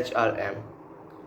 HRM?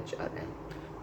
HRM।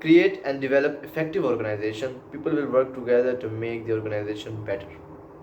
create and develop effective organization, people will work together to make the organization better,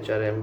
HRM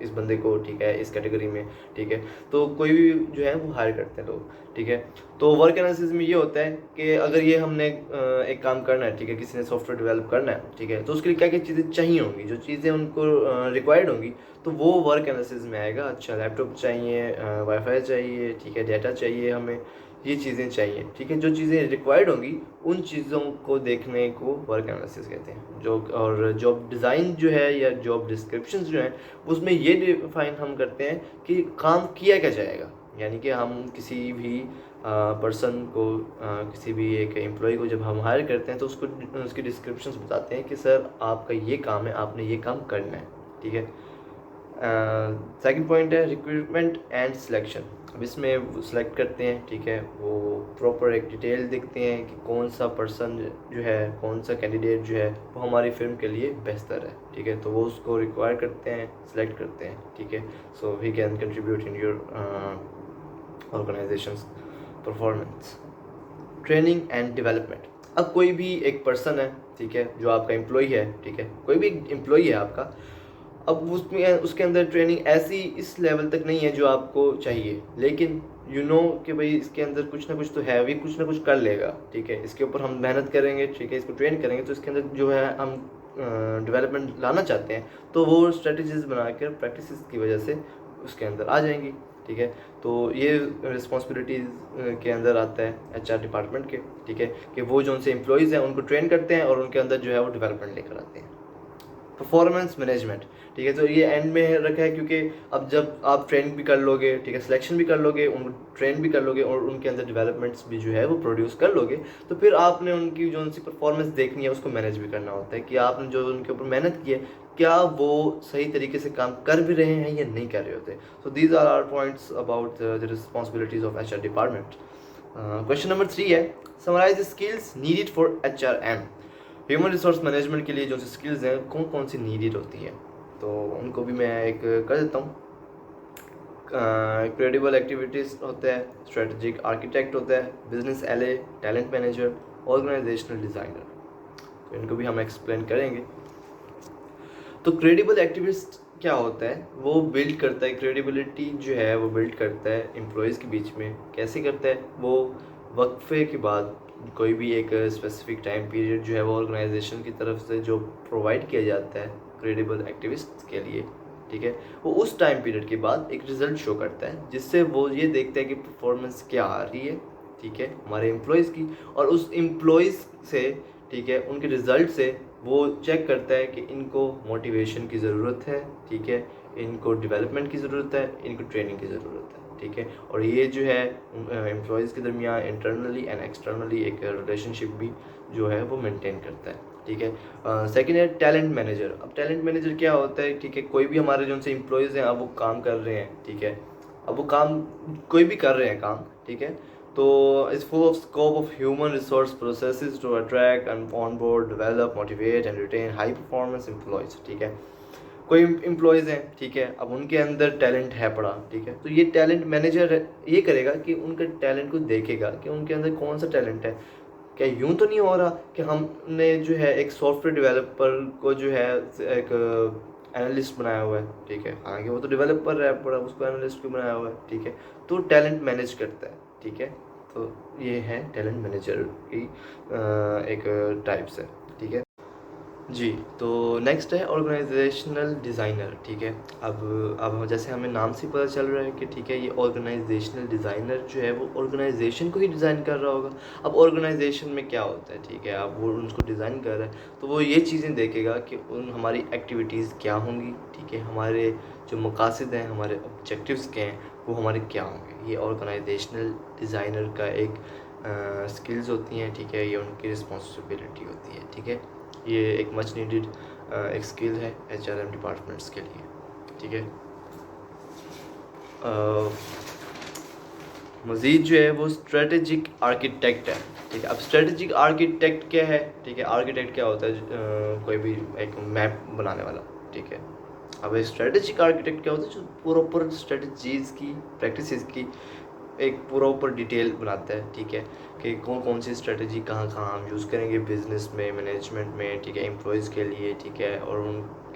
اس بندے کو ٹھیک ہے اس category میں ٹھیک ہے. تو کوئی بھی جو ہے وہ ہائر کرتے ہیں لوگ ٹھیک ہے. تو ورک انالیسس میں یہ ہوتا ہے کہ اگر یہ ہم نے ایک کام کرنا ہے ٹھیک ہے, کسی نے سافٹ ویئر ڈیولپ کرنا ہے ٹھیک ہے, تو اس کے لیے کیا کیا چیزیں چاہیے ہوں گی, جو چیزیں ان کو ریکوائرڈ ہوں گی تو وہ ورک انالیسس میں آئے گا. اچھا لیپ ٹاپ چاہیے, وائی فائی چاہیے ٹھیک ہے, ڈیٹا چاہیے, ہمیں یہ چیزیں چاہیے ٹھیک ہے. جو چیزیں ریکوائرڈ ہوں گی ان چیزوں کو دیکھنے کو ورک انالیسس کہتے ہیں. اور جاب ڈیزائن جو ہے یا جاب ڈسکرپشنز جو ہیں اس میں یہ ڈیفائن ہم کرتے ہیں کہ کام کیا کیا جائے گا. یعنی کہ ہم کسی بھی پرسن کو, کسی بھی ایک امپلائی کو جب ہم ہائر کرتے ہیں تو اس کی ڈسکرپشنز بتاتے ہیں کہ سر آپ کا یہ کام ہے, آپ نے یہ کام کرنا ہے ٹھیک ہے. سیکنڈ پوائنٹ ہے ریکروٹمنٹ اینڈ سلیکشن. اب اس میں سلیکٹ کرتے ہیں ٹھیک ہے, وہ پراپر ایک ڈیٹیل دیکھتے ہیں کہ کون سا پرسن جو ہے, کون سا کینڈیڈیٹ جو ہے وہ ہماری فرم کے لیے بہتر ہے ٹھیک ہے. تو وہ اس کو ریکوائر کرتے ہیں, سلیکٹ کرتے ہیں ٹھیک ہے. So he can contribute in your organisation's performance. Training and development. اب کوئی بھی ایک پرسن ہے ٹھیک ہے جو آپ کا امپلائی ہے ٹھیک ہے, کوئی بھی امپلائی ہے آپ کا, اب اس کے اندر ٹریننگ ایسی اس لیول تک نہیں ہے جو آپ کو چاہیے, لیکن کہ بھائی اس کے اندر کچھ نہ کچھ تو ہے, ابھی کچھ نہ کچھ کر لے گا ٹھیک ہے. اس کے اوپر ہم محنت کریں گے ٹھیک ہے, اس کو ٹرین کریں گے تو اس کے اندر جو ہے ہم ڈیولپمنٹ لانا چاہتے ہیں تو وہ اسٹریٹجیز بنا کر پریکٹسز کی وجہ سے اس کے اندر آ جائیں گی ٹھیک ہے. تو یہ رسپانسبلٹیز کے اندر آتا ہے ایچ آر ڈپارٹمنٹ کے ٹھیک ہے, کہ وہ جو ان سے امپلائیز ہیں ان کو ٹرین کرتے ہیں اور ان کے اندر جو ہے وہ ڈیولپمنٹ لے کر آتے ہیں. پرفارمنس مینجمنٹ ٹھیک ہے, تو یہ اینڈ میں رکھا ہے کیونکہ اب جب آپ ٹرین بھی کر لو گے ٹھیک ہے, سلیکشن بھی کر لو گے, ان کو ٹرین بھی کر لو گے اور ان کے اندر ڈیولپمنٹس بھی جو ہے وہ پروڈیوس کر لو گے, تو پھر آپ نے ان کی جو ان سی پرفارمنس دیکھنی ہے اس کو مینیج بھی کرنا ہوتا ہے کہ آپ نے جو ان کے اوپر محنت کی ہے کیا وہ صحیح طریقے سے کام کر بھی رہے ہیں یا نہیں کر رہے ہوتے. So these are are points about the responsibilities of H R department. Question number 3 ہے, summarise the skills needed for H R M. Human resource management کے لیے جو اسکلز ہیں کون کون سی نیڈیڈ ہوتی ہیں, تو ان کو بھی میں ایک کر دیتا ہوں. کریڈیبل ایکٹیویٹیز ہوتا ہے, اسٹریٹجک آرکیٹیکٹ ہوتا ہے, business ally, talent manager, organisational designer. تو ان کو بھی ہم ایکسپلین کریں گے. تو کریڈیبل ایکٹیویٹیز کیا ہوتا ہے, وہ بلڈ کرتا ہے, کریڈیبلٹی جو ہے وہ بلڈ کرتا ہے امپلائیز کے بیچ میں. کیسے کرتا ہے, وہ وقفے کے بعد کوئی بھی ایک اسپیسیفک ٹائم پیریڈ جو ہے وہ آرگنائزیشن کی طرف سے جو پرووائڈ کیا جاتا ہے کریڈیبل ایکٹیوسٹ کے لیے ٹھیک ہے, وہ اس ٹائم پیریڈ کے بعد ایک رزلٹ شو کرتا ہے جس سے وہ یہ دیکھتا ہے کہ پرفارمنس کیا آ رہی ہے ٹھیک ہے ہمارے امپلائیز کی, اور اس امپلائیز سے ٹھیک ہے ان کے رزلٹ سے وہ چیک کرتا ہے کہ ان کو موٹیویشن کی ضرورت ہے ٹھیک ہے, ان کو ڈیولپمنٹ کی ضرورت ہے, ان کو ٹریننگ کی ضرورت ہے ٹھیک ہے. اور یہ جو ہے امپلائیز کے درمیان انٹرنلی اینڈ ایکسٹرنلی ایک ریلیشن شپ بھی جو ہے وہ مینٹین کرتا ہے ٹھیک ہے. سیکنڈ ہے ٹیلنٹ مینیجر. اب ٹیلنٹ مینیجر کیا ہوتا ہے ٹھیک ہے, کوئی بھی ہمارے جو ان سے امپلائیز ہیں اب وہ کام کر رہے ہیں ٹھیک ہے, اب وہ کام کوئی بھی کر رہے ہیں کام ٹھیک ہے, تو it's full of scope of human resource processes to attract and onboard, develop, motivate and retain high performance employees ٹھیک ہے. کوئی امپلائیز ہیں ٹھیک ہے, اب ان کے اندر ٹیلنٹ ہے پڑا ٹھیک ہے, تو یہ ٹیلنٹ مینیجر یہ کرے گا کہ ان کے ٹیلنٹ کو دیکھے گا کہ ان کے اندر کون سا ٹیلنٹ ہے. کیا یوں تو نہیں ہو رہا کہ ہم نے جو ہے ایک سافٹ ویئر ڈیولپر کو جو ہے ایک انالسٹ بنایا ہوا ہے ٹھیک ہے, حالانکہ وہ تو ڈیولپر ہے پڑا, اس کو انالسٹ کو بنایا ہوا ہے ٹھیک ہے, تو ٹیلنٹ مینیج کرتا ہے ٹھیک ہے. تو یہ ہے ٹیلنٹ مینیجر کی ایک ٹائپس ہے ٹھیک ہے جی. تو نیکسٹ ہے آرگنائزیشنل ڈیزائنر ٹھیک ہے. اب جیسے ہمیں نام سے پتہ چل رہا ہے کہ ٹھیک ہے یہ آرگنائزیشنل ڈیزائنر جو ہے وہ آرگنائزیشن کو ہی ڈیزائن کر رہا ہوگا. اب آرگنائزیشن میں کیا ہوتا ہے ٹھیک ہے, اب وہ ان کو ڈیزائن کر رہا ہے تو وہ یہ چیزیں دیکھے گا کہ ہماری ایکٹیویٹیز کیا ہوں گی ٹھیک ہے, ہمارے جو مقاصد ہیں, ہمارے آبجیکٹیوز کیا ہیں, وہ ہمارے کیا ہوں گے. یہ آرگنائزیشنل ڈیزائنر کا ایک اسکلز ہوتی ہیں ٹھیک ہے, یہ ان کی رسپانسبلٹی ہوتی ہے ٹھیک ہے. یہ ایک مچ نیڈڈ ایک اسکل ہے ایچ آر ایم ڈپارٹمنٹس کے لیے ٹھیک ہے. مزید جو ہے وہ اسٹریٹجک آرکیٹیکٹ ہے ٹھیک ہے. اب اسٹریٹجک آرکیٹیکٹ کیا ہے ٹھیک ہے, آرکیٹیکٹ کیا ہوتا ہے, کوئی بھی ایک میپ بنانے والا ٹھیک ہے. اب اسٹریٹجک آرکیٹیکٹ کیا ہوتا ہے, جو پراپر اسٹریٹجیز کی پریکٹسز کی ایک پراپر ڈیٹیل بناتا ہے ٹھیک ہے, کہ کون سی اسٹریٹجی کہاں ہم یوز کریں گے بزنس میں, مینجمنٹ میں ٹھیک ہے, امپلائیز کے لیے ٹھیک ہے, اور ان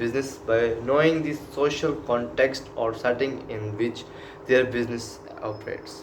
business by knowing the social context or setting in which their business operates,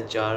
HR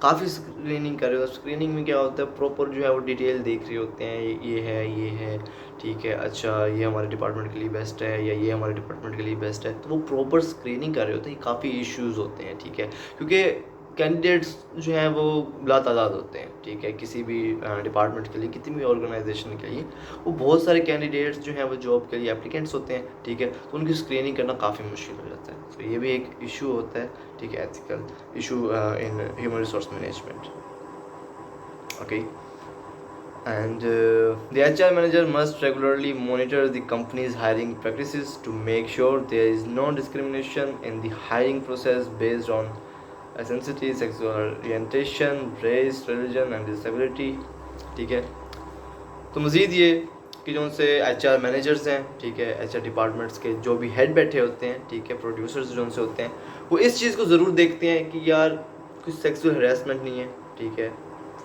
coffee screening کر رہے ہو. اسکریننگ میں کیا ہوتا ہے, پراپر جو ہے وہ ڈیٹیل دیکھ رہے ہوتے ہیں, یہ ہے ٹھیک ہے, اچھا یہ ہمارے ڈپارٹمنٹ کے لیے بیسٹ ہے یا یہ ہمارے ڈپارٹمنٹ کے لیے بیسٹ ہے. تو وہ پراپر اسکریننگ کر رہے ہوتے ہیں. کافی ایشوز ہوتے ہیں ٹھیک ہے, کیونکہ کینڈیڈیٹس جو ہیں وہ بلا تعداد ہوتے ہیں ٹھیک ہے, کسی بھی ڈپارٹمنٹ کے لیے, کتنی بھی آرگنائزیشن کے لیے وہ بہت سارے کینڈیڈیٹس جو ہیں وہ جاب کے لیے اپلیکینٹس ہوتے ہیں ٹھیک ہے. تو ان کی اسکریننگ کرنا کافی مشکل ہو جاتا ہے. تو یہ بھی ایک ایشو ہوتا ہے ٹھیک ہے, ethical issue in human resource management. Okay. And the HR manager must regularly monitor the company's hiring practices to make sure there is no discrimination in the hiring process based on ethnicity, sexual orientation, race, religion and disability. ٹھیک ہے. تو مزید یہ کہ جو ان سے H R managers ہیں ٹھیک ہے, ایچ آر ڈپارٹمنٹس کے جو بھی ہیڈ بیٹھے ہوتے ہیں ٹھیک ہے, پروڈیوسرز جو ان سے ہوتے ہیں, وہ اس چیز کو ضرور دیکھتے ہیں کہ یار کچھ سیکسول ہراسمنٹ نہیں ہے ٹھیک ہے,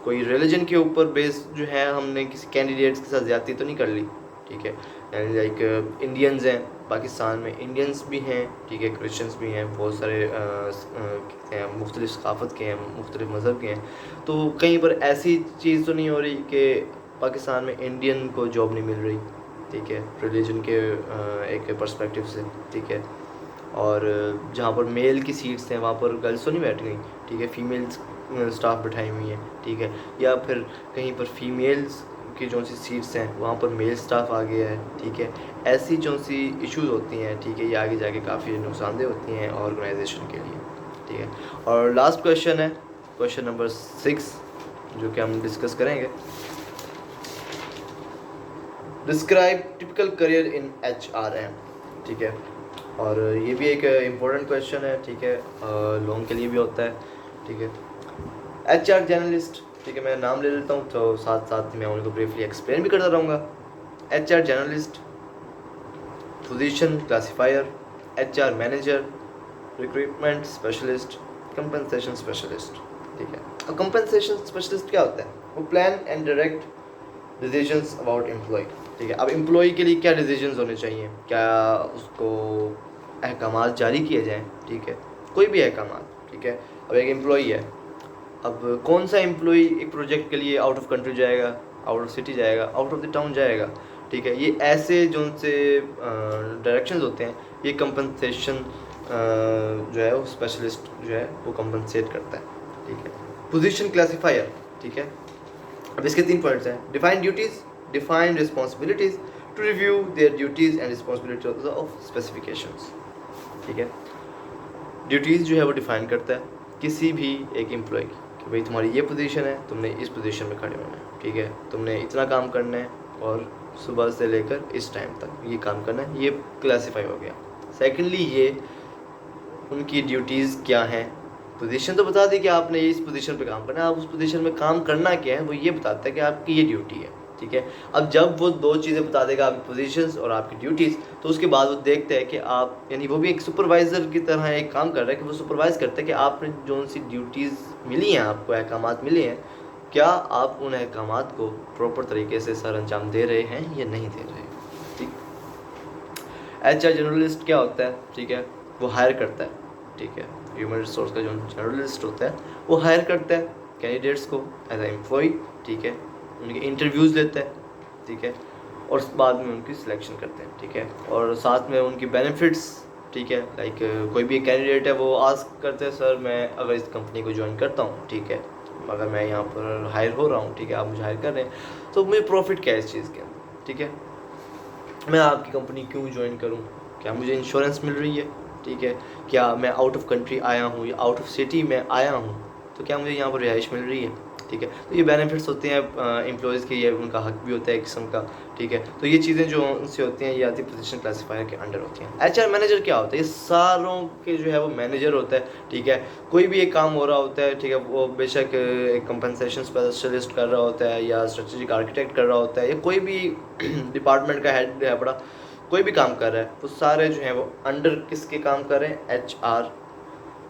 کوئی ریلیجن کے اوپر بیس جو ہے ہم نے کسی کینڈیڈیٹس کے ساتھ زیادتی تو نہیں کر لی ٹھیک ہے. یعنی لائک انڈینز ہیں پاکستان میں, انڈینس بھی ہیں ٹھیک ہے, کرسچنس بھی ہیں, بہت سارے کہتے ہیں مختلف ثقافت کے ہیں, مختلف مذہب کے ہیں. تو کہیں پر ایسی چیز تو نہیں ہو رہی کہ پاکستان میں انڈین کو جاب نہیں مل رہی ٹھیک ہے, ریلیجن کے ایک پرسپیکٹیو سے ٹھیک ہے. اور جہاں پر میل کی سیٹس ہیں وہاں پر گرلس تو نہیں بیٹھ گئیں ٹھیک ہے, فیمیلس اسٹاف بٹھائی ہوئی ہیں ٹھیک ہے, یا پھر کہیں پر فیمیلس کی جو سی سیٹس ہیں وہاں پر میل اسٹاف آ گیا ہے ٹھیک ہے. ایسی جو سی ایشوز ہوتی ہیں ٹھیک ہے, یہ آگے جا کے کافی نقصان دہ ہوتی ہیں آرگنائزیشن کے لیے ٹھیک ہے. اور لاسٹ کویشچن ہے, کویشچن نمبر 6 جو کہ ہم ڈسکس کریں گے. Describe typical career in H R M ٹھیک ہے. اور یہ بھی ایک امپورٹنٹ کویشچن ہے ٹھیک ہے, لوگوں کے لیے بھی ہوتا ہے ٹھیک ہے. ایچ آر جرنلسٹ ٹھیک ہے, میں نام لے لیتا ہوں تو ساتھ ساتھ میں ان کو بریفلی ایکسپلین بھی کرتا رہوں گا. H R journalist, position classifier, H R manager, recruitment specialist, compensation specialist ٹھیک ہے. اب کمپنسیشن اسپیشلسٹ کیا ہوتا ہے, وہ plan and direct decisions about employee ٹھیک ہے. اب امپلائی کے لیے کیا ڈیسیجنس ہونے چاہیے, کیا اس کو احکامات جاری کیے جائیں ٹھیک ہے, کوئی بھی احکامات ٹھیک ہے. اب ایک امپلائی ہے, اب کون سا امپلائی ایک پروجیکٹ کے لیے آؤٹ آف کنٹری جائے گا, آؤٹ آف سٹی جائے گا, آؤٹ آف دی ٹاؤن جائے گا ٹھیک ہے. یہ ایسے جو ان سے ڈائریکشنز ہوتے ہیں, یہ کمپنسیشن جو ہے وہ اسپیشلسٹ جو ہے وہ کمپنسیٹ کرتا ہے ٹھیک ہے. پوزیشن کلاسیفائر ٹھیک ہے. اب اس کے 3 پوائنٹس ہیں. Define duties, define responsibilities, to review their duties and responsibilities of specifications ٹھیک ہے. ڈیوٹیز جو ہے وہ ڈیفائن کرتا ہے کسی بھی ایک امپلائی کی کہ بھائی تمہاری یہ پوزیشن ہے, تم نے اس پوزیشن میں کھڑے ہونا ہے ٹھیک ہے, تم نے اتنا کام کرنا ہے اور صبح سے لے کر اس ٹائم تک یہ کام کرنا ہے. یہ کلاسیفائی ہو گیا. سیکنڈلی یہ ان کی ڈیوٹیز کیا ہیں, پوزیشن تو بتا دی کہ آپ نے اس پوزیشن پہ کام کرنا ہے, آپ اس پوزیشن میں کام کرنا کیا ہے وہ یہ بتاتا ہے کہ آپ کی یہ ڈیوٹی ہے ٹھیک ہے. اب جب وہ 2 چیزیں بتا دے گا, آپ کی پوزیشنس اور آپ کی ڈیوٹیز, تو اس کے بعد وہ دیکھتے ہیں کہ آپ, یعنی وہ بھی ایک سپروائزر کی طرح ایک کام کر رہا ہے کہ وہ سپروائز کرتا ہے کہ آپ نے جو سی ڈیوٹیز ملی ہیں, آپ کو احکامات ملے ہیں, کیا آپ ان احکامات کو پراپر طریقے سے سر انجام دے رہے ہیں یا نہیں دے رہے ٹھیک. ایچ آر جرنلسٹ کیا ہوتا ہے ٹھیک ہے, وہ ہائر کرتا ہے ٹھیک ہے. ہیومن ریسورس کا جو جرنلسٹ ہوتا ہے وہ ہائر کرتا ہے کینڈیڈیٹس کو ایز اے امپلائی ٹھیک ہے, ان کے انٹرویوز لیتا ہے ٹھیک ہے, اور بعد میں ان کی سلیکشن کرتے ہیں ٹھیک ہے. اور ساتھ میں ان کی بینیفٹس ٹھیک ہے, لائک کوئی بھی کینڈیڈیٹ ہے وہ آسک کرتے ہیں سر میں اگر اس کمپنی کو جوائن کرتا ہوں ٹھیک ہے, اگر میں یہاں پر ہائر ہو رہا ہوں ٹھیک ہے, آپ مجھے ہائر کر رہے ہیں تو مجھے پروفٹ کیا ہے اس چیز کے اندر ٹھیک ہے, میں آپ کی کمپنی کیوں جوائن کروں, کیا مجھے انشورنس مل رہی ہے ٹھیک ہے, کیا میں آؤٹ آف کنٹری آیا ہوں یا آؤٹ آف سٹی میں آیا ہوں تو کیا مجھے یہاں پر رہائش مل رہی ہے ٹھیک ہے. تو یہ بینیفٹس ہوتے ہیں امپلائیز کے, یہ ان کا حق بھی ہوتا ہے ایک قسم کا ٹھیک ہے. تو یہ چیزیں جو ان سے ہوتی ہیں یہ آتی پوزیشن کلاسیفائر کے انڈر ہوتی ہیں. ایچ آر مینیجر کیا ہوتا ہے, یہ ساروں کے جو ہے وہ مینیجر ہوتا ہے ٹھیک ہے. کوئی بھی ایک کام ہو رہا ہوتا ہے ٹھیک ہے, وہ بے شک ایک کمپنسیشن اسپیشلسٹ کر رہا ہوتا ہے یا اسٹریٹجک آرکیٹیکٹ کر رہا ہوتا ہے, یا کوئی بھی ڈپارٹمنٹ کا ہیڈ ہے بڑا, کوئی بھی کام کر رہا ہے, وہ سارے جو ہیں وہ انڈر کس کے کام کر رہے ہیں, ایچ آر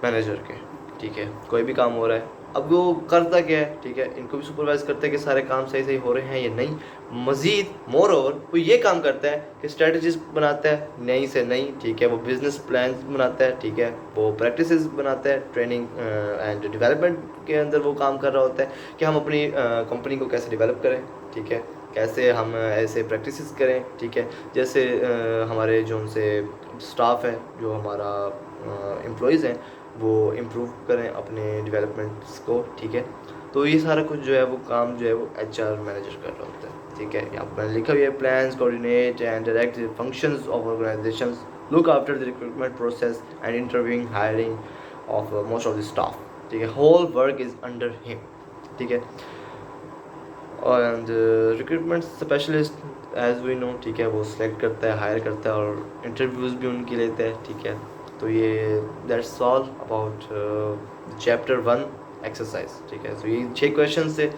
مینیجر کے ٹھیک ہے. کوئی بھی کام ہو رہا ہے اب وہ کرتا کیا ہے, ٹھیک ہے, ان کو بھی سپروائز کرتا ہے کہ سارے کام صحیح ہو رہے ہیں یا نہیں. مزید مور اوور وہ یہ کام کرتا ہے کہ اسٹریٹجیز بناتا ہے نئی سے نئی, ٹھیک ہے, وہ بزنس پلانس بناتا ہے, ٹھیک ہے, وہ پریکٹسز بناتا ہے, ٹریننگ اینڈ ڈیولپمنٹ کے اندر وہ کام کر رہا ہوتا ہے کہ ہم اپنی کمپنی کو کیسے ڈیولپ کریں, ٹھیک ہے, کیسے ہم ایسے پریکٹسز کریں, ٹھیک ہے, جیسے ہمارے جو ان سے اسٹاف ہے, جو ہمارا امپلائیز ہیں, وہ امپروو کریں اپنے ڈیولپمنٹس کو, ٹھیک ہے. تو یہ سارا کچھ جو ہے وہ کام جو ہے وہ ایچ آر مینیجر کر رہا ہوتا ہے, ٹھیک ہے. یہاں پر لکھا ہوا ہے plans coordinate and direct functions of organisations, look after the recruitment process and interviewing hiring of most of the staff, ٹھیک ہے. Whole work is under him, ٹھیک ہے. And recruitment specialist as we know, ٹھیک ہے, وہ select کرتا ہے, higher کرتا ہے اور انٹرویوز بھی ان کی لیتا ہے, ٹھیک ہے. تو یہ that's all about chapter 1 exercise, ٹھیک ہے. تو یہ 6 کویشچنس تھے,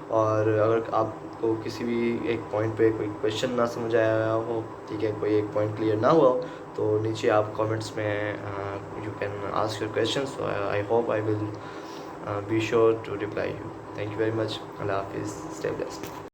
اور اگر آپ کو کسی بھی ایک پوائنٹ پہ کوئی کویشچن نہ سمجھ آیا ہو, ٹھیک ہے, کوئی ایک پوائنٹ کلیئر نہ ہوا ہو, تو نیچے آپ کامنٹس میں you can ask your questions. I hope I will be sure to reply you. Thank you very much. Allah Hafiz. Stay blessed.